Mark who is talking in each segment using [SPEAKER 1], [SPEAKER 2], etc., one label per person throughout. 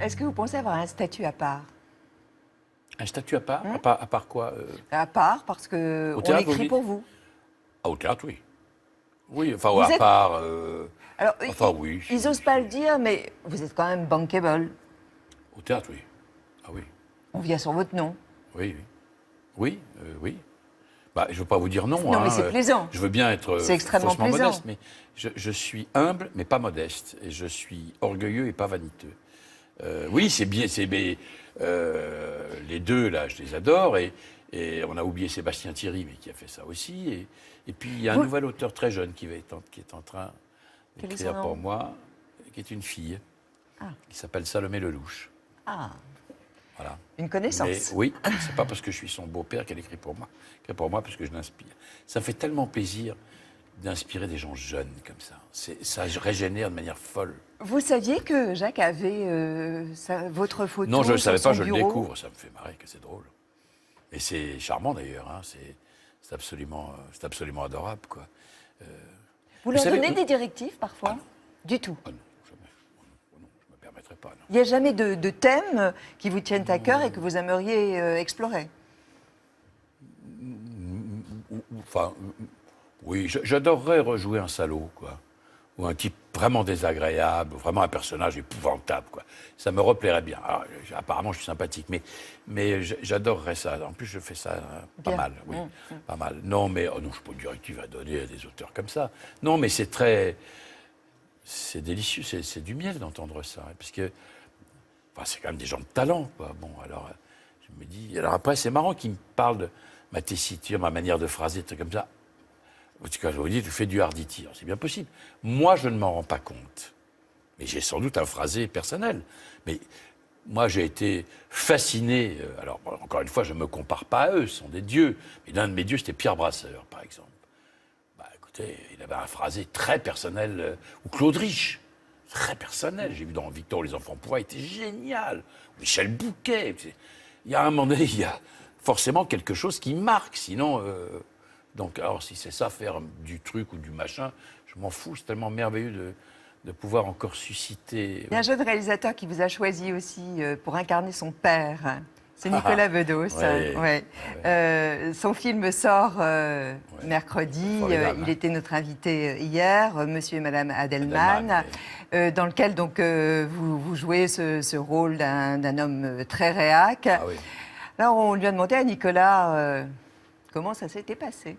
[SPEAKER 1] Est-ce que vous pensez avoir un statut à part?
[SPEAKER 2] Un statut à part à part quoi
[SPEAKER 1] À part, parce qu'on
[SPEAKER 2] théâtre, vous
[SPEAKER 1] écrit
[SPEAKER 2] dites?
[SPEAKER 1] pour vous.
[SPEAKER 2] Ah, au théâtre, oui. Oui, enfin,
[SPEAKER 1] Vous
[SPEAKER 2] à
[SPEAKER 1] êtes-
[SPEAKER 2] part...
[SPEAKER 1] Alors,
[SPEAKER 2] enfin, oui.
[SPEAKER 1] ils n'osent pas le dire, mais vous êtes quand même bankable.
[SPEAKER 2] Au théâtre, oui. Ah oui.
[SPEAKER 1] On vient sur votre nom.
[SPEAKER 2] Oui, oui. Oui, oui. Bah, je ne veux pas vous dire non.
[SPEAKER 1] Non,
[SPEAKER 2] hein,
[SPEAKER 1] mais c'est plaisant.
[SPEAKER 2] Je veux bien être
[SPEAKER 1] C'est extrêmement
[SPEAKER 2] faussement
[SPEAKER 1] plaisant.
[SPEAKER 2] modeste, mais je suis humble, mais pas modeste. Et je suis orgueilleux et pas vaniteux. Oui, c'est bien. Mais, les deux, là, je les adore. Et on a oublié Sébastien Thierry, mais qui a fait ça aussi. Et puis, il y a un nouvel auteur très jeune qui est en train
[SPEAKER 1] Quel est
[SPEAKER 2] d'écrire
[SPEAKER 1] son nom?
[SPEAKER 2] pour moi, qui est une fille, qui s'appelle Salomé Lelouch.
[SPEAKER 1] Ah,
[SPEAKER 2] Voilà.
[SPEAKER 1] une connaissance.
[SPEAKER 2] Mais oui, c'est pas parce que je suis son beau-père qu'elle écrit pour moi. Elle écrit pour moi parce que je l'inspire. Ça fait tellement plaisir d'inspirer des gens jeunes comme ça. Ça régénère de manière folle.
[SPEAKER 1] Vous saviez que Jacques avait votre photo
[SPEAKER 2] Non, je ne le
[SPEAKER 1] sur
[SPEAKER 2] savais pas,
[SPEAKER 1] son
[SPEAKER 2] je le
[SPEAKER 1] bureau?
[SPEAKER 2] découvre. Ça me fait marrer que c'est drôle. Et c'est charmant d'ailleurs. Hein, c'est absolument adorable, quoi.
[SPEAKER 1] Vous leur
[SPEAKER 2] savez,
[SPEAKER 1] donnez des directives parfois? Du tout.
[SPEAKER 2] Ah non, jamais. Oh non, je ne me permettrai pas. Non.
[SPEAKER 1] Il n'y a jamais de thèmes qui vous tiennent à cœur et que vous aimeriez explorer?
[SPEAKER 2] Enfin, oui, j'adorerais rejouer un salaud, quoi. Ou un type vraiment désagréable, vraiment un personnage épouvantable, quoi. Ça me replairait bien. Alors, apparemment, je suis sympathique, mais j'adorerais ça. En plus, je fais ça pas
[SPEAKER 1] Bien.
[SPEAKER 2] mal, oui. Pas mal. Non, mais oh non, je n'ai pas de directive à donner à des auteurs comme ça. Non, mais c'est très... C'est délicieux, c'est du miel d'entendre ça. Parce que... Enfin, c'est quand même des gens de talent, quoi. Bon, alors, je me dis... Alors après, c'est marrant qu'ils me parlent de ma tessiture, ma manière de phraser, des trucs comme ça. Quand je vous dis, tu fais du hardy tir, c'est bien possible. Moi, je ne m'en rends pas compte. Mais j'ai sans doute un phrasé personnel. Mais moi, j'ai été fasciné. Alors, bon, encore une fois, je ne me compare pas à eux, ce sont des dieux. Mais l'un de mes dieux, c'était Pierre Brasseur, par exemple. Bah, écoutez, il avait un phrasé très personnel. Ou Claude Rich, très personnel. J'ai vu dans Victor les enfants pouvoirs, il était génial. Michel Bouquet. Il y a un moment donné, il y a forcément quelque chose qui marque. Sinon. Donc, alors, si c'est ça, faire du truc ou du machin, je m'en fous. C'est tellement merveilleux de pouvoir encore susciter.
[SPEAKER 1] Il y a un jeune réalisateur qui vous a choisi aussi pour incarner son père. C'est Nicolas Bedos.
[SPEAKER 2] Ouais.
[SPEAKER 1] Son film sort mercredi.
[SPEAKER 2] Formidable,
[SPEAKER 1] Il était notre invité hier, Monsieur et Madame Adelman,
[SPEAKER 2] Adelman,
[SPEAKER 1] dans lequel donc vous jouez ce rôle d'un homme très réac.
[SPEAKER 2] Ah oui.
[SPEAKER 1] Alors, on lui a demandé à Nicolas comment ça s'était passé.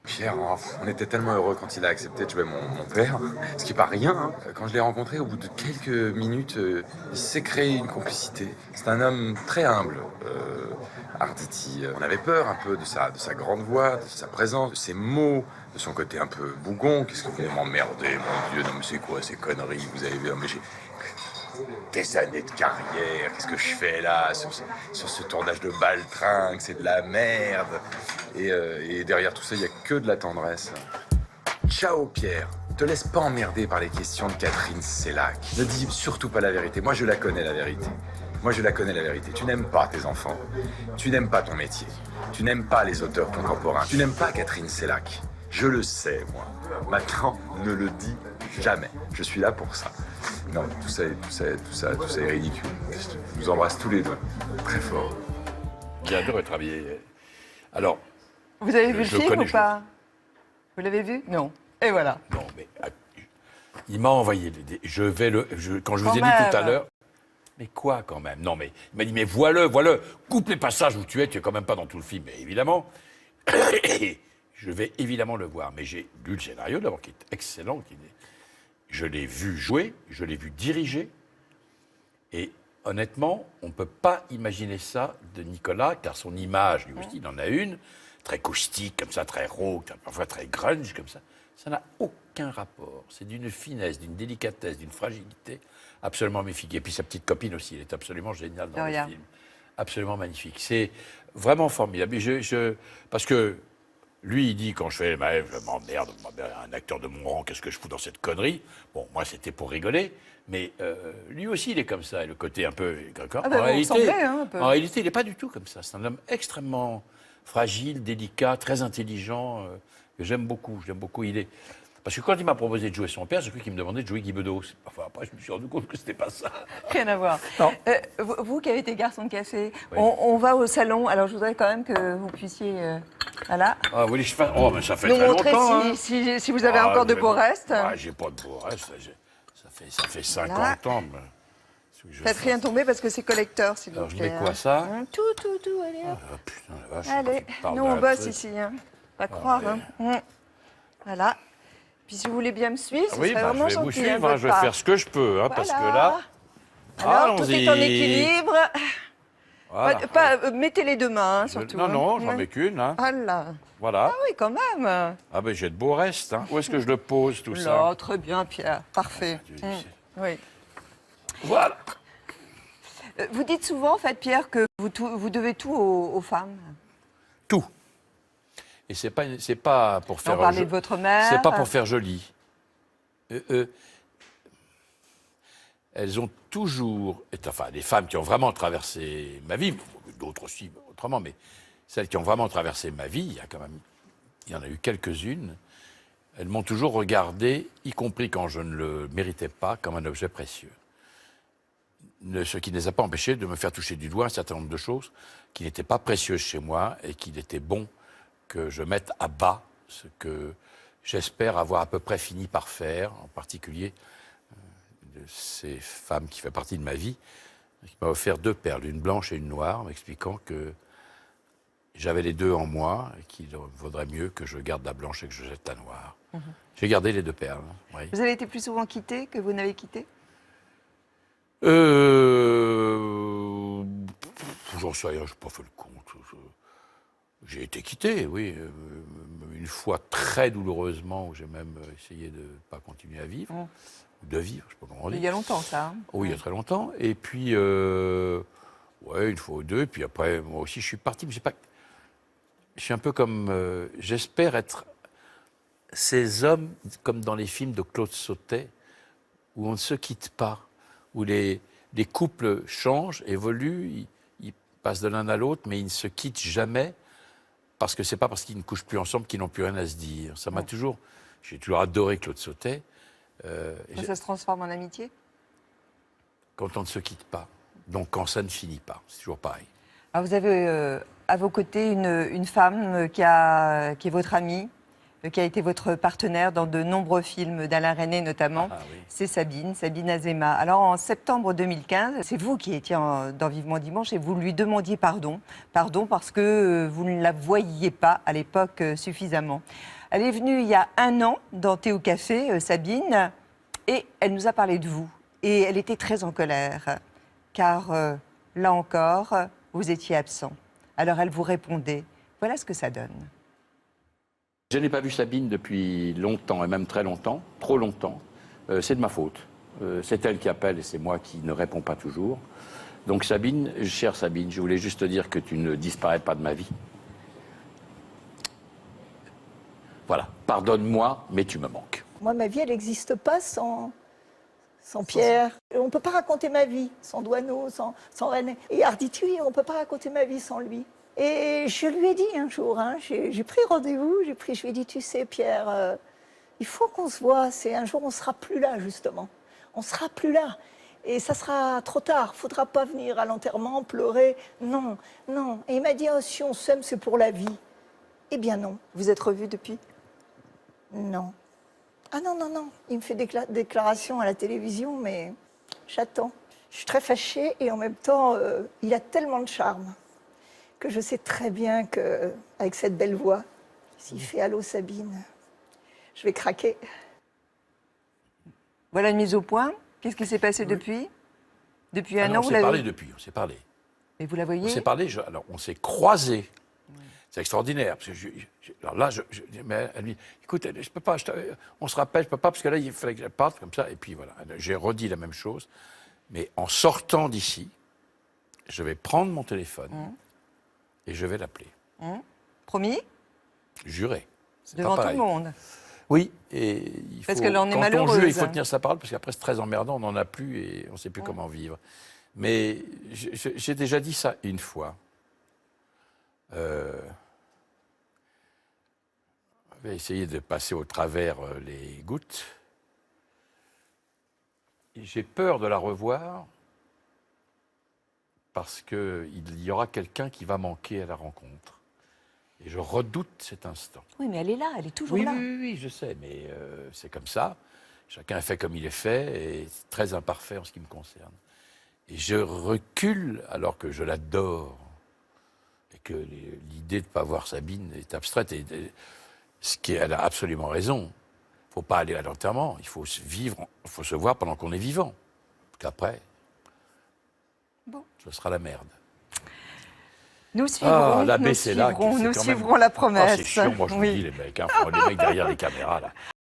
[SPEAKER 3] Pierre, on était tellement heureux quand il a accepté de jouer mon père, ce qui n'est pas rien. Hein. Quand je l'ai rencontré, au bout de quelques minutes, il s'est créé une complicité. C'est un homme très humble, Arditi. On avait peur un peu de sa grande voix, de sa présence, de ses mots, de son côté un peu bougon. Qu'est-ce que vous voulez m'emmerder, mon Dieu? Non mais c'est quoi ces conneries? Vous avez vu, mais j'ai des années de carrière, qu'est-ce que je fais là sur ce tournage de baltringue, c'est de la merde. Et derrière tout ça, il n'y a que de la tendresse. Ciao Pierre, te laisse pas emmerder par les questions de Catherine Sellac. Ne dis surtout pas la vérité, moi je la connais la vérité. Moi je la connais la vérité, tu n'aimes pas tes enfants, tu n'aimes pas ton métier, tu n'aimes pas les auteurs contemporains, tu n'aimes pas Catherine Sellac. Je le sais moi, maintenant ne le dis jamais, je suis là pour ça. Non, tout ça est ridicule. Je vous embrasse tous les deux, très fort.
[SPEAKER 2] J'ai adoré travailler. Alors.
[SPEAKER 1] Vous avez vu le
[SPEAKER 2] je
[SPEAKER 1] film
[SPEAKER 2] connais,
[SPEAKER 1] ou pas? Vous l'avez vu? Non. Et voilà.
[SPEAKER 2] Non, mais il m'a envoyé quand je vous ai dit
[SPEAKER 1] même.
[SPEAKER 2] tout à l'heure. Mais quoi quand même? Non, mais il m'a dit, mais voilà, coupe les passages où tu es quand même pas dans tout le film, mais évidemment. Je vais évidemment le voir, mais j'ai lu le scénario d'abord qui est excellent. Je l'ai vu jouer, je l'ai vu diriger, et honnêtement, on ne peut pas imaginer ça de Nicolas, car son image, lui aussi, il en a une, très caustique, comme ça, très rauque, parfois très grunge, comme ça. Ça n'a aucun rapport. C'est d'une finesse, d'une délicatesse, d'une fragilité absolument magnifique. Et puis sa petite copine aussi, elle est absolument géniale dans le film. Absolument magnifique. C'est vraiment formidable. Parce que lui, il dit, quand je fais, je m'emmerde, un acteur de mon rang, qu'est-ce que je fous dans cette connerie? Bon, moi, c'était pour rigoler, mais lui aussi, il est comme ça, le côté un peu... En réalité, il n'est pas du tout comme ça. C'est un homme extrêmement fragile, délicat, très intelligent, que j'aime beaucoup. Il est... Parce que quand il m'a proposé de jouer son père, j'ai cru qu'il me demandait de jouer Guy Bedos. Enfin, après, je me suis rendu compte que c'était pas ça.
[SPEAKER 1] Rien à voir.
[SPEAKER 2] Non.
[SPEAKER 1] Vous qui avez été garçon de café,
[SPEAKER 2] Oui.
[SPEAKER 1] on va au salon. Alors, je voudrais quand même que vous puissiez... voilà.
[SPEAKER 2] Ah, vous voulez que je fasse... Oh, mais ça fait
[SPEAKER 1] Nous
[SPEAKER 2] très
[SPEAKER 1] montrer
[SPEAKER 2] longtemps. hein.
[SPEAKER 1] si vous avez encore de beaux restes.
[SPEAKER 2] J'ai pas de beaux restes. Ça fait 50
[SPEAKER 1] Voilà.
[SPEAKER 2] ans. Mais...
[SPEAKER 1] Faites rien tomber parce que c'est collecteur, s'il vous
[SPEAKER 2] Alors, je
[SPEAKER 1] plaît.
[SPEAKER 2] mets quoi, ça
[SPEAKER 1] Tout, allez. Hop.
[SPEAKER 2] Ah, putain, la vache.
[SPEAKER 1] Allez,
[SPEAKER 2] tu parles
[SPEAKER 1] nous on
[SPEAKER 2] d'un
[SPEAKER 1] bosse
[SPEAKER 2] truc.
[SPEAKER 1] ici, hein. Pas croire.
[SPEAKER 2] ouais.
[SPEAKER 1] Hein. Voilà. Puis si vous voulez bien me suivre, ce
[SPEAKER 2] Oui,
[SPEAKER 1] serait
[SPEAKER 2] bah, je
[SPEAKER 1] vraiment
[SPEAKER 2] vais vous
[SPEAKER 1] gentil.
[SPEAKER 2] suivre,
[SPEAKER 1] de votre
[SPEAKER 2] je vais
[SPEAKER 1] part.
[SPEAKER 2] faire ce que je peux, hein, parce que là...
[SPEAKER 1] Alors, tout
[SPEAKER 2] allons-y.
[SPEAKER 1] est en équilibre.
[SPEAKER 2] Voilà.
[SPEAKER 1] Mettez les deux mains, hein, surtout.
[SPEAKER 2] Non, non,
[SPEAKER 1] hein.
[SPEAKER 2] j'en mets qu'une. Hein.
[SPEAKER 1] Ah là.
[SPEAKER 2] Voilà.
[SPEAKER 1] Ah oui, quand même.
[SPEAKER 2] Ah ben j'ai de beaux restes. Hein. Où est-ce que je le pose, tout
[SPEAKER 1] Là,
[SPEAKER 2] ça
[SPEAKER 1] très bien, Pierre. Parfait. Oui.
[SPEAKER 2] Voilà.
[SPEAKER 1] Vous dites souvent, en fait, Pierre, que vous devez tout aux femmes.
[SPEAKER 2] Tout. Et c'est pas pour
[SPEAKER 1] On
[SPEAKER 2] faire...
[SPEAKER 1] parlait de votre mère.
[SPEAKER 2] C'est pas pour faire joli. Elles ont toujours... Enfin, les femmes qui ont vraiment traversé ma vie, d'autres aussi, autrement, mais celles qui ont vraiment traversé ma vie, il y en a eu quelques-unes, elles m'ont toujours regardé, y compris quand je ne le méritais pas, comme un objet précieux. Ce qui ne les a pas empêchés de me faire toucher du doigt un certain nombre de choses qui n'étaient pas précieuses chez moi et qu'il était bon que je mette à bas ce que j'espère avoir à peu près fini par faire, en particulier de ces femmes qui font partie de ma vie, qui m'a offert 2 perles, une blanche et une noire, m'expliquant que j'avais les deux en moi et qu'il vaudrait mieux que je garde la blanche et que je jette la noire. J'ai gardé les 2 perles. Oui.
[SPEAKER 1] Vous avez été plus souvent quitté que vous n'avez quitté?
[SPEAKER 2] J'en sais rien, je n'ai pas fait le compte. J'ai été quitté, oui. Une fois très douloureusement, où j'ai même essayé de ne pas continuer à vivre, ou de vivre, je ne sais pas comment on dit.
[SPEAKER 1] Il y a longtemps, ça. Hein.
[SPEAKER 2] Oui, il y a très longtemps. Et puis, ouais, une fois ou deux. Puis après, moi aussi, je suis parti. Mais je suis un peu comme... j'espère être ces hommes, comme dans les films de Claude Sautet, où on ne se quitte pas, où les couples changent, évoluent, ils passent de l'un à l'autre, mais ils ne se quittent jamais, parce que c'est pas parce qu'ils ne couchent plus ensemble qu'ils n'ont plus rien à se dire. Ça m'a toujours... J'ai toujours adoré Claude Sautet.
[SPEAKER 1] Ça se transforme en amitié?
[SPEAKER 2] Quand on ne se quitte pas. Donc quand ça ne finit pas. C'est toujours pareil.
[SPEAKER 1] Alors vous avez à vos côtés une femme qui est votre amie, qui a été votre partenaire dans de nombreux films d'Alain Resnais notamment.
[SPEAKER 2] Ah, oui.
[SPEAKER 1] C'est Sabine Azéma. Alors en septembre 2015, c'est vous qui étiez dans Vivement Dimanche et vous lui demandiez pardon. Pardon parce que vous ne la voyiez pas à l'époque suffisamment. Elle est venue il y a 1 an dans Thé au Café, Sabine, et elle nous a parlé de vous. Et elle était très en colère, car là encore, vous étiez absent. Alors elle vous répondait. Voilà ce que ça donne.
[SPEAKER 2] Je n'ai pas vu Sabine depuis longtemps, et même très longtemps, trop longtemps. C'est de ma faute. C'est elle qui appelle et c'est moi qui ne réponds pas toujours. Donc Sabine, chère Sabine, je voulais juste te dire que tu ne disparais pas de ma vie. Voilà, pardonne-moi, mais tu me manques.
[SPEAKER 4] Moi, ma vie, elle n'existe pas sans Pierre. On ne peut pas raconter ma vie sans Douaneau, sans René. Et Arditude, on ne peut pas raconter ma vie sans lui. Et je lui ai dit un jour, hein, j'ai pris rendez-vous, je lui ai dit, tu sais, Pierre, il faut qu'on se voit. Un jour, on ne sera plus là, justement. On ne sera plus là. Et ça sera trop tard. Il ne faudra pas venir à l'enterrement, pleurer. Non, non. Et il m'a dit, oh, si on s'aime, c'est pour la vie. Eh bien, non.
[SPEAKER 1] Vous êtes revus depuis?
[SPEAKER 4] Non. Ah non, non, non. Il me fait des déclarations à la télévision, mais j'attends. Je suis très fâchée et en même temps, il a tellement de charme que je sais très bien qu'avec cette belle voix, s'il fait « Allô Sabine », je vais craquer.
[SPEAKER 1] Voilà une mise au point. Qu'est-ce qui s'est passé depuis? Depuis un an,
[SPEAKER 2] on
[SPEAKER 1] vous
[SPEAKER 2] s'est
[SPEAKER 1] l'avez...
[SPEAKER 2] parlé depuis, on s'est parlé.
[SPEAKER 1] Et vous la
[SPEAKER 2] On
[SPEAKER 1] voyez?
[SPEAKER 2] s'est parlé, alors on s'est croisés. C'est extraordinaire. Parce que alors là, mais elle me dit, écoute, je peux pas, on se rappelle, je peux pas, parce que là, il fallait que je parte comme ça. Et puis voilà, j'ai redit la même chose. Mais en sortant d'ici, je vais prendre mon téléphone et je vais l'appeler.
[SPEAKER 1] Promis?
[SPEAKER 2] Juré. C'est pas
[SPEAKER 1] Devant tout
[SPEAKER 2] pareil.
[SPEAKER 1] le monde.
[SPEAKER 2] Oui, et il
[SPEAKER 1] Parce
[SPEAKER 2] faut,
[SPEAKER 1] qu'elle en est
[SPEAKER 2] quand on
[SPEAKER 1] malheureuse.
[SPEAKER 2] jure, il faut tenir sa parole, parce qu'après, c'est très emmerdant, on n'en a plus et on ne sait plus comment vivre. Mais j'ai déjà dit ça une fois. Je vais essayer de passer au travers les gouttes. Et j'ai peur de la revoir parce qu'il y aura quelqu'un qui va manquer à la rencontre. Et je redoute cet instant.
[SPEAKER 1] Oui, mais elle est là, elle est toujours
[SPEAKER 2] Oui,
[SPEAKER 1] là.
[SPEAKER 2] oui, oui, je sais, mais c'est comme ça. Chacun est fait comme il est fait et c'est très imparfait en ce qui me concerne. Et je recule alors que je l'adore et que l'idée de ne pas voir Sabine est abstraite. Elle a absolument raison. Il ne faut pas aller à l'enterrement. Il faut faut se voir pendant qu'on est vivant. Qu'après, ce sera la merde.
[SPEAKER 1] Nous suivrons,
[SPEAKER 2] l'abbé, c'est là.
[SPEAKER 1] nous suivrons la promesse.
[SPEAKER 2] C'est chiant, moi je vous dis, les mecs, les mecs derrière les caméras, là.